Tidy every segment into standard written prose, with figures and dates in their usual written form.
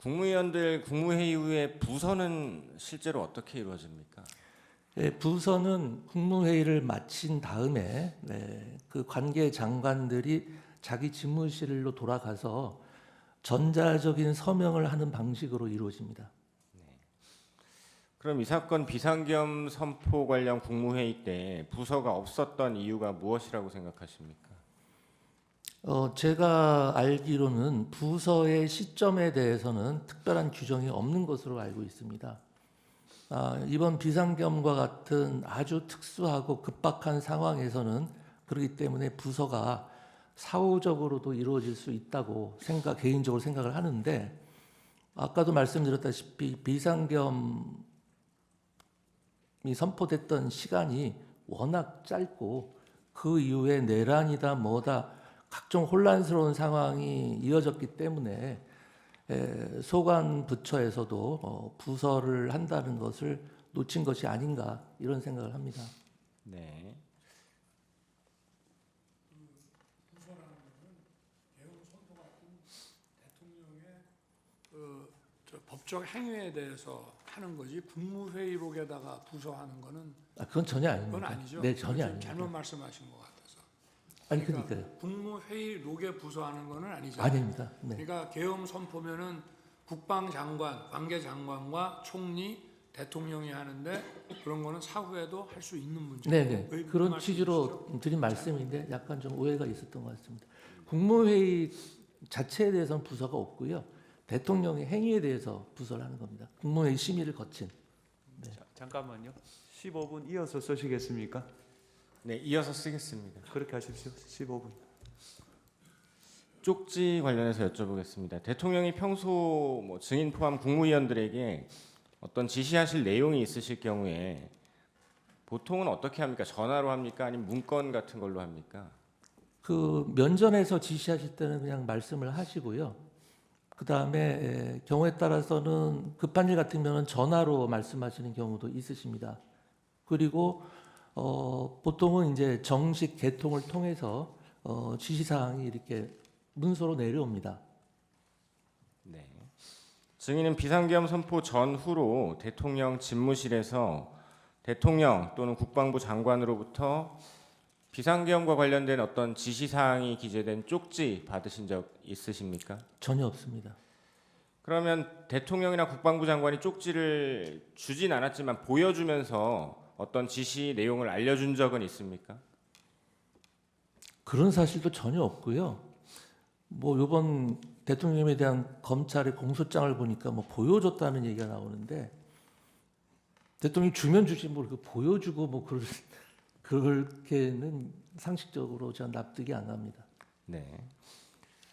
국무위원들 국무회의 후에 부서는 실제로 어떻게 이루어집니까? 부서는 국무회의를 마친 다음에 그 관계 장관들이 자기 집무실로 돌아가서 전자적인 서명을 하는 방식으로 이루어집니다. 그럼 이 사건 비상겸 선포 관련 국무회의 때 부서가 없었던 이유가 무엇이라고 생각하십니까? 제가 알기로는 부서의 시점에 대해서는 특별한 규정이 없는 것으로 알고 있습니다. 이번 비상겸과 같은 아주 특수하고 급박한 상황에서는 그렇기 때문에 부서가 사후적으로도 이루어질 수 있다고 개인적으로 생각을 하는데, 아까도 말씀드렸다시피 비상겸이 선포됐던 시간이 워낙 짧고 그 이후에 내란이다 뭐다 각종 혼란스러운 상황이 이어졌기 때문에 소관 부처에서도 부서를 한다는 것을 놓친 것이 아닌가 이런 생각을 합니다. 네. 부서라는 것은 대응 선포 같은 대통령의 법적 행위에 대해서 하는 거지, 국무회의록에다가 부서하는 거는 그건 전혀 아닙니다. 그건 아니죠. 네, 전혀 지금 아닙니다. 잘못 말씀하신 것 같아서. 아니 그러니까요. 국무회의록에 부서하는 거는 아니잖아요. 아닙니다. 네. 그러니까 계엄 선포면은 국방장관, 관계장관과 총리, 대통령이 하는데 그런 거는 사후에도 할 수 있는 문제예요. 네네. 그 그런 말씀 취지로 주시죠? 드린 말씀인데 약간 좀 오해가 있었던 것 같습니다. 국무회의 자체에 대해서는 부서가 없고요. 대통령의 행위에 대해서 부서를 하는 겁니다. 국무회의 심의를 거친. 네. 잠깐만요. 15분 이어서 쓰시겠습니까? 네, 이어서 쓰겠습니다. 그렇게 하십시오. 15분. 쪽지 관련해서 여쭤보겠습니다. 대통령이 평소 증인 포함 국무위원들에게 어떤 지시하실 내용이 있으실 경우에 보통은 어떻게 합니까? 전화로 합니까? 아니면 문건 같은 걸로 합니까? 그 면전에서 지시하실 때는 그냥 말씀을 하시고요. 그 다음에 경우에 따라서는 급한 일 같으면 전화로 말씀하시는 경우도 있으십니다. 그리고 보통은 이제 정식 개통을 통해서 지시사항이 이렇게 문서로 내려옵니다. 네. 증인은 비상계엄 선포 전후로 대통령 집무실에서 대통령 또는 국방부 장관으로부터 비상계엄과 관련된 어떤 지시사항이 기재된 쪽지 받으신 적 있으십니까? 전혀 없습니다. 그러면 대통령이나 국방부 장관이 쪽지를 주진 않았지만 보여주면서 어떤 지시 내용을 알려준 적은 있습니까? 그런 사실도 전혀 없고요. 이번 대통령에 대한 검찰의 공소장을 보니까 보여줬다는 얘기가 나오는데, 대통령이 주면 주지 보여주고 그렇게는 상식적으로 저는 납득이 안 갑니다. 네.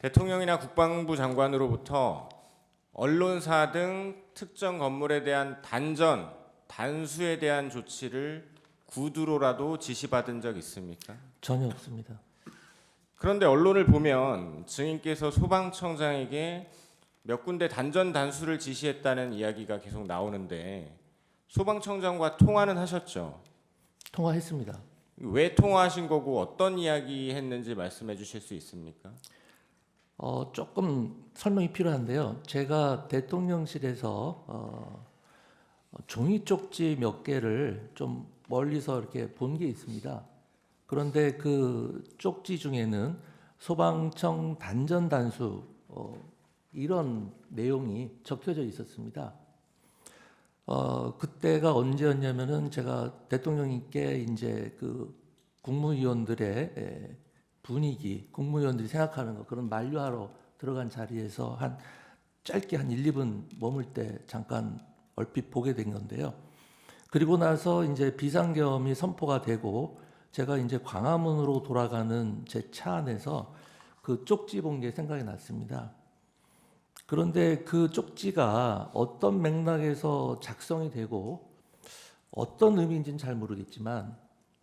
대통령이나 국방부 장관으로부터 언론사 등 특정 건물에 대한 단수에 대한 조치를 구두로라도 지시받은 적 있습니까? 전혀 없습니다. 그런데 언론을 보면 증인께서 소방청장에게 몇 군데 단수를 지시했다는 이야기가 계속 나오는데 소방청장과 통화는 하셨죠? 통화했습니다. 왜 통화하신 거고 어떤 이야기 했는지 말씀해 주실 수 있습니까? 조금 설명이 필요한데요. 제가 대통령실에서 종이 쪽지 몇 개를 좀 멀리서 이렇게 본 게 있습니다. 그런데 그 쪽지 중에는 소방청 단수 이런 내용이 적혀져 있었습니다. 그때가 언제였냐면은 제가 대통령님께 이제 그 국무위원들의 분위기, 국무위원들이 생각하는 거 그런 만류하러 들어간 자리에서 짧게 한 1, 2분 머물 때 잠깐 얼핏 보게 된 건데요. 그리고 나서 이제 비상계엄이 선포가 되고 제가 이제 광화문으로 돌아가는 제 차 안에서 그 쪽지 본 게 생각이 났습니다. 그런데 그 쪽지가 어떤 맥락에서 작성이 되고 어떤 의미인지는 잘 모르겠지만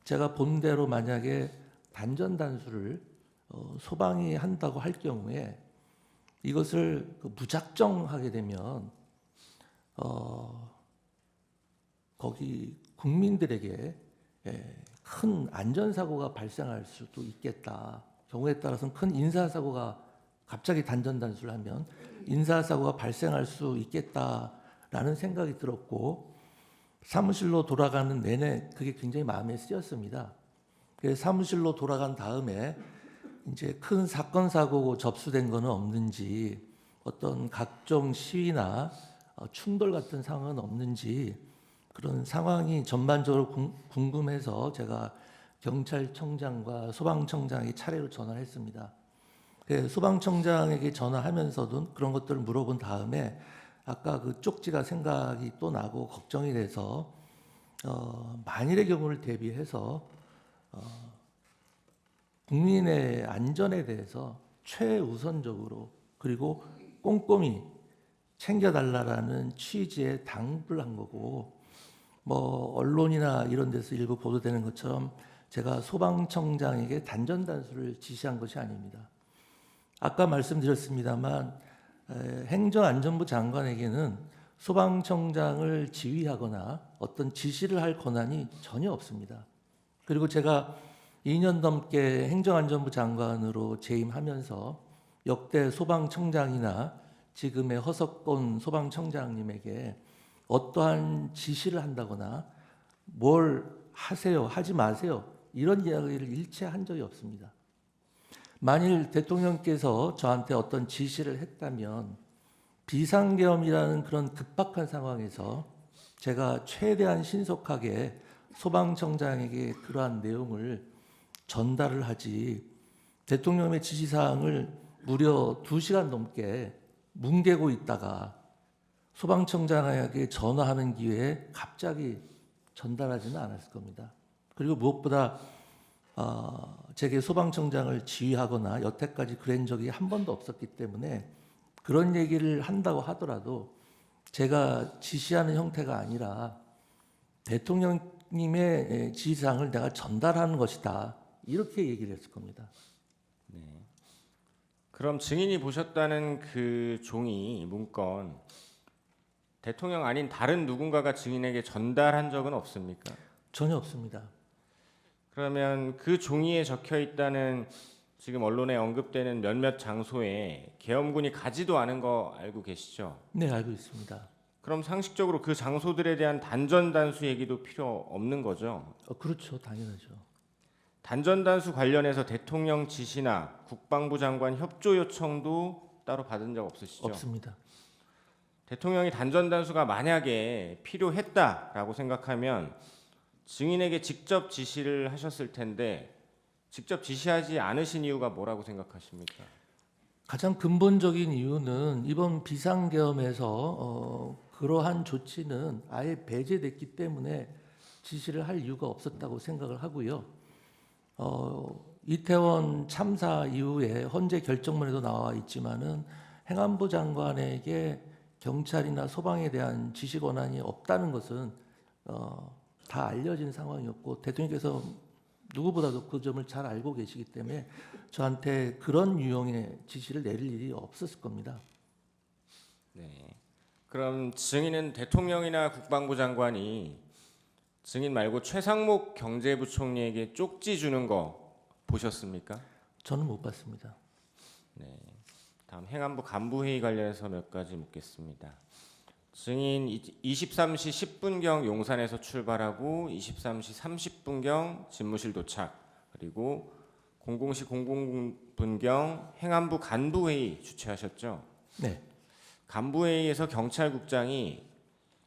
제가 본 대로 만약에 단수를 소방이 한다고 할 경우에 이것을 무작정 하게 되면 거기 국민들에게 큰 안전사고가 발생할 수도 있겠다. 경우에 따라서는 큰 인사사고가 갑자기 단전 단수를 하면 인사사고가 발생할 수 있겠다라는 생각이 들었고 사무실로 돌아가는 내내 그게 굉장히 마음에 쓰였습니다. 그래서 사무실로 돌아간 다음에 이제 큰 사건 사고 접수된 거는 없는지 어떤 각종 시위나 충돌 같은 상황은 없는지 그런 상황이 전반적으로 궁금해서 제가 경찰청장과 소방청장에게 차례로 전화를 했습니다. 소방청장에게 전화하면서도 그런 것들을 물어본 다음에 아까 그 쪽지가 생각이 또 나고 걱정이 돼서 만일의 경우를 대비해서 국민의 안전에 대해서 최우선적으로 그리고 꼼꼼히 챙겨달라라는 취지에 당부를 한 거고 뭐 언론이나 이런 데서 일부 보도되는 것처럼 제가 소방청장에게 단전 단수를 지시한 것이 아닙니다. 아까 말씀드렸습니다만 행정안전부 장관에게는 소방청장을 지휘하거나 어떤 지시를 할 권한이 전혀 없습니다. 그리고 제가 2년 넘게 행정안전부 장관으로 재임하면서 역대 소방청장이나 지금의 허석권 소방청장님에게 어떠한 지시를 한다거나 뭘 하세요, 하지 마세요 이런 이야기를 일체 한 적이 없습니다. 만일 대통령께서 저한테 어떤 지시를 했다면 비상계엄이라는 그런 급박한 상황에서 제가 최대한 신속하게 소방청장에게 그러한 내용을 전달을 하지 대통령의 지시사항을 무려 2시간 넘게 뭉개고 있다가 소방청장에게 전화하는 기회에 갑자기 전달하지는 않았을 겁니다. 그리고 무엇보다 제게 소방청장을 지휘하거나 여태까지 그런 적이 한 번도 없었기 때문에 그런 얘기를 한다고 하더라도 제가 지시하는 형태가 아니라 대통령님의 지시사항을 내가 전달하는 것이다. 이렇게 얘기를 했을 겁니다. 그럼 증인이 보셨다는 그 종이 문건 대통령 아닌 다른 누군가가 증인에게 전달한 적은 없습니까? 전혀 없습니다. 그러면 그 종이에 적혀 있다는 지금 언론에 언급되는 몇몇 장소에 계엄군이 가지도 않은 거 알고 계시죠? 네, 알고 있습니다. 그럼 상식적으로 그 장소들에 대한 단전 단수 얘기도 필요 없는 거죠? 그렇죠. 당연하죠. 단전 단수 관련해서 대통령 지시나 국방부 장관 협조 요청도 따로 받은 적 없으시죠? 없습니다. 대통령이 단전 단수가 만약에 필요했다라고 생각하면 증인에게 직접 지시를 하셨을 텐데 직접 지시하지 않으신 이유가 뭐라고 생각하십니까? 가장 근본적인 이유는 이번 비상계엄에서 그러한 조치는 아예 배제됐기 때문에 지시를 할 이유가 없었다고 생각을 하고요. 이태원 참사 이후에 헌재 결정문에도 나와 있지만은 행안부 장관에게 경찰이나 소방에 대한 지시 권한이 없다는 것은 다 알려진 상황이었고 대통령께서 누구보다도 그 점을 잘 알고 계시기 때문에 저한테 그런 유형의 지시를 내릴 일이 없었을 겁니다. 네. 그럼 증인은 대통령이나 국방부 장관이 증인 말고 최상목 경제부총리에게 쪽지 주는 거 보셨습니까? 저는 못 봤습니다. 네. 다음 행안부 간부회의 관련해서 몇 가지 묻겠습니다. 증인 23시 10분경 용산에서 출발하고 23시 30분경 집무실 도착 그리고 00시 00분경 행안부 간부회의 주최하셨죠? 네, 간부회의에서 경찰국장이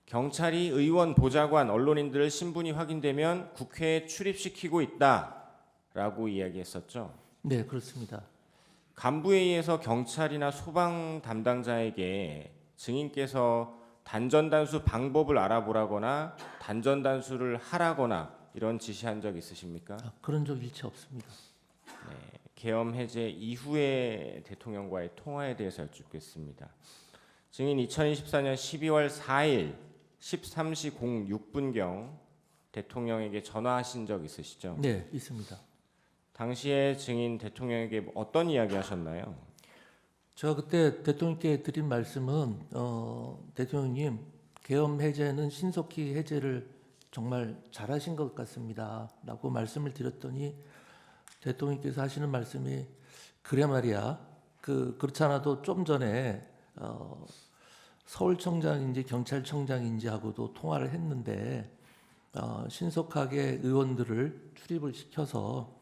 경찰이 의원, 보좌관, 언론인들을 신분이 확인되면 국회에 출입시키고 있다라고 이야기했었죠. 네 그렇습니다. 간부회의에서 경찰이나 소방 담당자에게 증인께서 단전단수 방법을 알아보라거나 단전단수를 하라거나 이런 지시한 적 있으십니까? 그런 적 일체 없습니다. 계엄 해제 이후의 대통령과의 통화에 대해서 여쭙겠습니다. 증인 2024년 12월 4일 13시 06분경 대통령에게 전화하신 적 있으시죠? 네 있습니다. 당시에 증인 대통령에게 어떤 이야기 하셨나요? 제가 그때 대통령께 드린 말씀은 대통령님 계엄 해제는 신속히 해제를 정말 잘하신 것 같습니다라고 말씀을 드렸더니 대통령께서 하시는 말씀이 그래 말이야 그렇지 않아도 좀 전에 서울청장인지 경찰청장인지 하고도 통화를 했는데 신속하게 의원들을 출입을 시켜서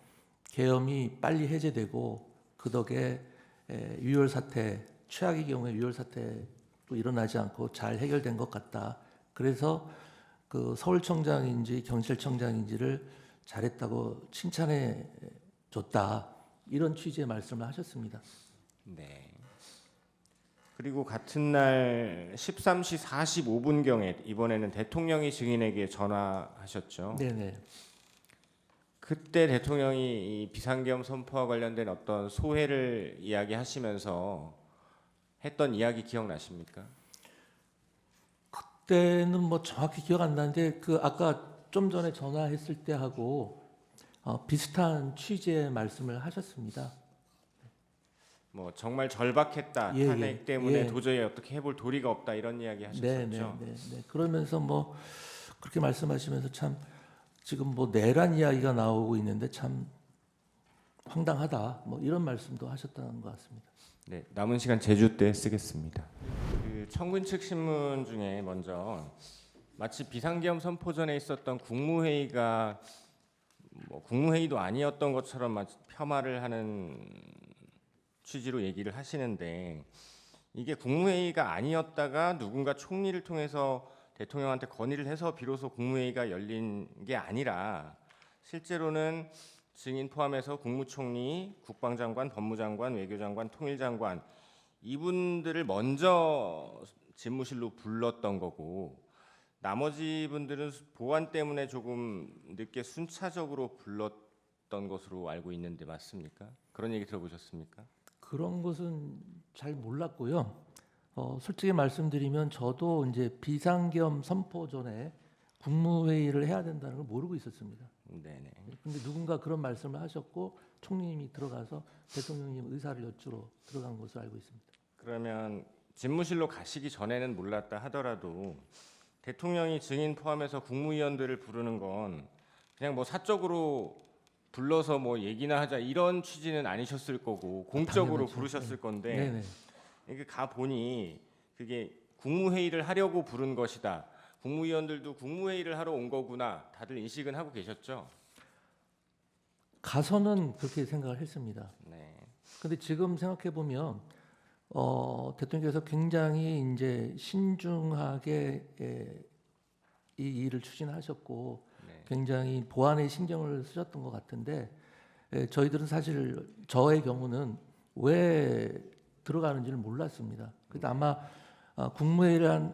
계엄이 빨리 해제되고 그 덕에 유혈 사태, 최악의 경우에 유혈 사태도 일어나지 않고 잘 해결된 것 같다. 그래서 그 서울청장인지 경찰청장인지를 잘했다고 칭찬해 줬다. 이런 취지의 말씀을 하셨습니다. 네. 그리고 같은 날 13시 45분경에 이번에는 대통령이 증인에게 전화하셨죠. 네네. 그때 대통령이 이 비상계엄 선포와 관련된 어떤 소회를 이야기하시면서 했던 이야기 기억나십니까? 그때는 뭐 정확히 기억 안 나는데 그 아까 좀 전에 전화했을 때 하고 비슷한 취지의 말씀을 하셨습니다. 뭐 정말 절박했다. 예, 탄핵 예, 때문에 예. 도저히 어떻게 해볼 도리가 없다 이런 이야기 하셨었죠. 네. 그러면서 뭐 그렇게 말씀하시면서 참 지금 뭐 내란 이야기가 나오고 있는데 참 황당하다. 뭐 이런 말씀도 하셨다는 것 같습니다. 네, 남은 시간 제주 때 쓰겠습니다. 그 청군 측 신문 중에 먼저 마치 비상계엄 선포 전에 있었던 국무회의가 뭐 국무회의도 아니었던 것처럼 폄하를 하는 취지로 얘기를 하시는데 이게 국무회의가 아니었다가 누군가 총리를 통해서 대통령한테 건의를 해서 비로소 국무회의가 열린 게 아니라 실제로는 증인 포함해서 국무총리, 국방장관, 법무장관, 외교장관, 통일장관 이분들을 먼저 집무실로 불렀던 거고 나머지 분들은 보안 때문에 조금 늦게 순차적으로 불렀던 것으로 알고 있는데 맞습니까? 그런 얘기 들어보셨습니까? 그런 것은 잘 몰랐고요. 솔직히 말씀드리면 저도 이제 비상계엄 선포 전에 국무회의를 해야 된다는 걸 모르고 있었습니다. 네네. 근데 누군가 그런 말씀을 하셨고 총리님이 들어가서 대통령님 의사를 여쭈러 들어간 것으로 알고 있습니다. 그러면 집무실로 가시기 전에는 몰랐다 하더라도 대통령이 증인 포함해서 국무위원들을 부르는 건 그냥 뭐 사적으로 불러서 뭐 얘기나 하자 이런 취지는 아니셨을 거고 공적으로 당연하죠. 부르셨을 건데 네네. 이게 가 보니 그게 국무회의를 하려고 부른 것이다. 국무위원들도 국무회의를 하러 온 거구나. 다들 인식은 하고 계셨죠? 가서는 그렇게 생각을 했습니다. 네. 근데 지금 생각해 보면 대통령께서 굉장히 이제 신중하게 이 일을 추진하셨고 네. 굉장히 보안에 신경을 쓰셨던 것 같은데 저희들은 사실 저의 경우는 왜 들어가는지를 몰랐습니다. 그래서 아마 국무회의를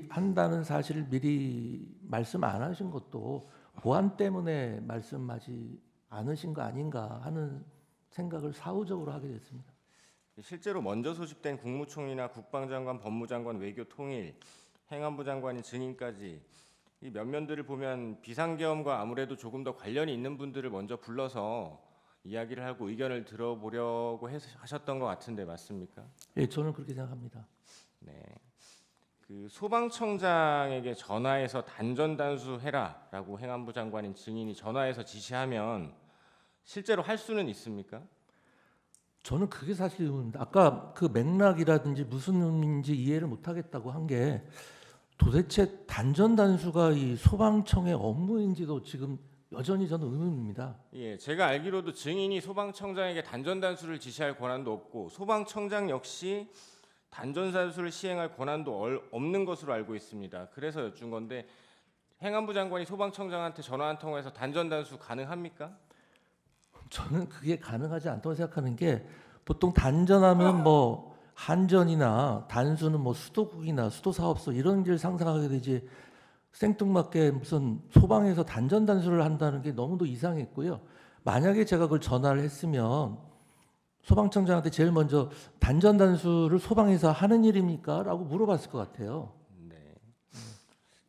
한다는 사실을 미리 말씀 안 하신 것도 보안 때문에 말씀하지 않으신 거 아닌가 하는 생각을 사후적으로 하게 됐습니다. 실제로 먼저 소집된 국무총리나 국방장관, 법무장관, 외교통일, 행안부 장관인 증인까지 이 면면들을 보면 비상계엄과 아무래도 조금 더 관련이 있는 분들을 먼저 불러서 이야기를 하고 의견을 들어보려고 하셨던 것 같은데 맞습니까? 예, 저는 그렇게 생각합니다. 네. 그 소방청장에게 전화해서 단전단수 해라라고 행안부 장관인 증인이 전화해서 지시하면 실제로 할 수는 있습니까? 저는 그게 사실 의문입니다. 아까 그 맥락이라든지 무슨 의미인지 이해를 못하겠다고 한 게 도대체 단전단수가 이 소방청의 업무인지도 지금 여전히 저는 의문입니다. 예, 제가 알기로도 증인이 소방청장에게 단전단수를 지시할 권한도 없고 소방청장 역시 단전단수를 시행할 권한도 없는 것으로 알고 있습니다. 그래서 여쭌 건데 행안부 장관이 소방청장한테 전화 한 통화해서 단전단수 가능합니까? 저는 그게 가능하지 않다고 생각하는 게 보통 단전하면 뭐 한전이나 단수는 뭐 수도국이나 수도사업소 이런 길 상상하게 되지 생뚱맞게 무슨 소방에서 단전단수를 한다는 게 너무도 이상했고요. 만약에 제가 그걸 전화를 했으면 소방청장한테 제일 먼저 단전단수를 소방에서 하는 일입니까? 라고 물어봤을 것 같아요. 네.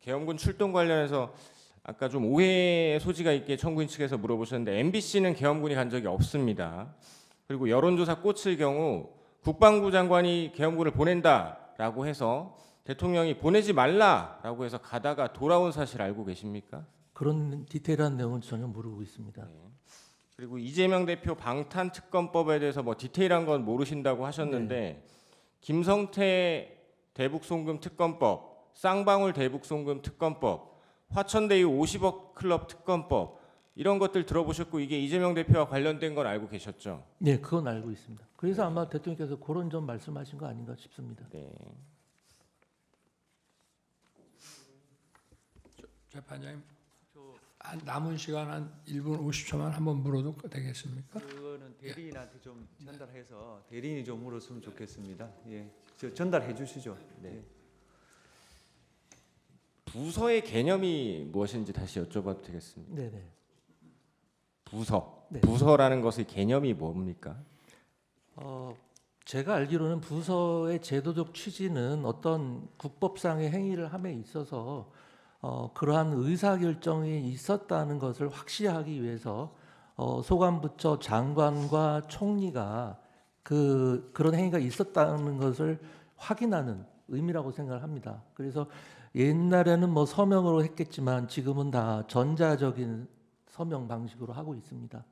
계엄군 출동 관련해서 아까 좀 오해의 소지가 있게 청구인 측에서 물어보셨는데 MBC는 계엄군이 간 적이 없습니다. 그리고 여론조사 꽂힐 경우 국방부 장관이 계엄군을 보낸다라고 해서 대통령이 보내지 말라라고 해서 가다가 돌아온 사실 알고 계십니까? 그런 디테일한 내용은 전혀 모르고 있습니다. 그리고 이재명 대표 방탄 특검법에 대해서 뭐 디테일한 건 모르신다고 하셨는데 김성태 대북 송금 특검법, 쌍방울 대북 송금 특검법, 화천대유 50억 클럽 특검법 이런 것들 들어보셨고 이게 이재명 대표와 관련된 건 알고 계셨죠? 네, 그건 알고 있습니다. 그래서 아마 대통령께서 그런 점 말씀하신 거 아닌가 싶습니다. 네. 재판장님, 한 남은 시간 한 1분 50초만 한번 물어도 되겠습니까? 그거는 대리인한테 좀 전달해서 대리인이 좀 물었으면 좋겠습니다. 예, 저 전달해 주시죠. 네. 부서의 개념이 무엇인지 다시 여쭤봐도 되겠습니까? 네, 네. 부서. 네. 부서라는 것의 개념이 뭡니까? 제가 알기로는 부서의 제도적 취지는 어떤 국법상의 행위를 함에 있어서 그러한 의사결정이 있었다는 것을 확시하기 위해서 소관부처 장관과 총리가 그런 행위가 있었다는 것을 확인하는 의미라고 생각을 합니다. 그래서 옛날에는 뭐 서명으로 했겠지만 지금은 다 전자적인 서명 방식으로 하고 있습니다.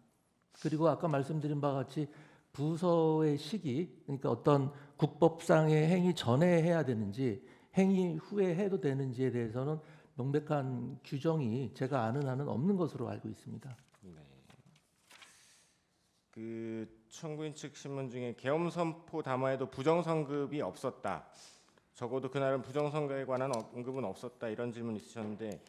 그리고 아까 말씀드린 바와 같이 부서의 시기, 그러니까 어떤 국법상의 행위 전에 해야 되는지 행위 후에 해도 되는지에 대해서는 명백한 규정이 제가 아는 한은 없는 것으로 알고 있습니다. 네. 그 청구인 측 신문 중에 계엄 선포 담화에도 부정선급이 없었다. 적어도 그날은 부정선거에 관한 언급은 없었다. 이런 질문 있으셨는데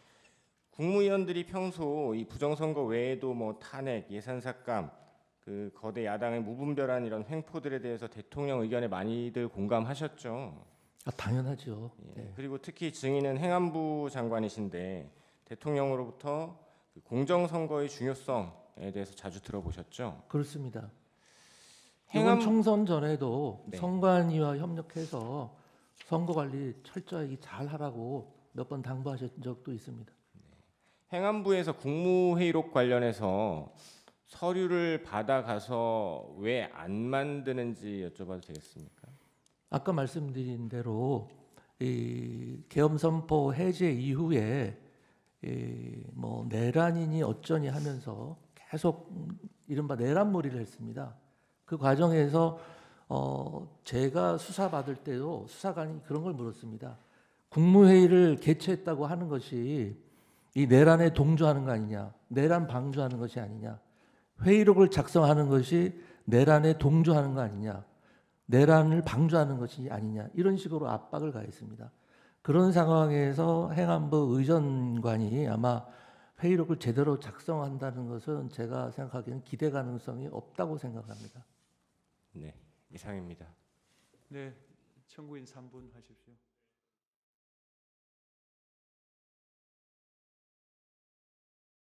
국무위원들이 평소 이 부정선거 외에도 뭐 탄핵, 예산삭감, 그 거대 야당의 무분별한 이런 횡포들에 대해서 대통령 의견에 많이들 공감하셨죠. 당연하죠. 예. 네. 그리고 특히 증인은 행안부 장관이신데 대통령으로부터 그 공정선거의 중요성에 대해서 자주 들어보셨죠. 그렇습니다. 행안- 이번 총선 전에도 네. 선관위와 협력해서 선거 관리 철저히 잘 하라고 몇 번 당부하신 적도 있습니다. 행안부에서 국무회의록 관련해서 서류를 받아가서 왜 안 만드는지 여쭤봐도 되겠습니까? 아까 말씀드린 대로 이 계엄 선포 해제 이후에 뭐 내란이니 어쩌니 하면서 계속 이른바 내란몰이를 했습니다. 그 과정에서 제가 수사받을 때도 수사관이 그런 걸 물었습니다. 국무회의를 개최했다고 하는 것이 이 내란에 동조하는 거 아니냐, 내란 방조하는 것이 아니냐, 회의록을 작성하는 것이 내란에 동조하는 거 아니냐, 내란을 방조하는 것이 아니냐, 이런 식으로 압박을 가했습니다. 그런 상황에서 행안부 의전관이 아마 회의록을 제대로 작성한다는 것은 제가 생각하기에는 기대 가능성이 없다고 생각합니다. 네, 이상입니다. 네, 청구인 3분 하십시오.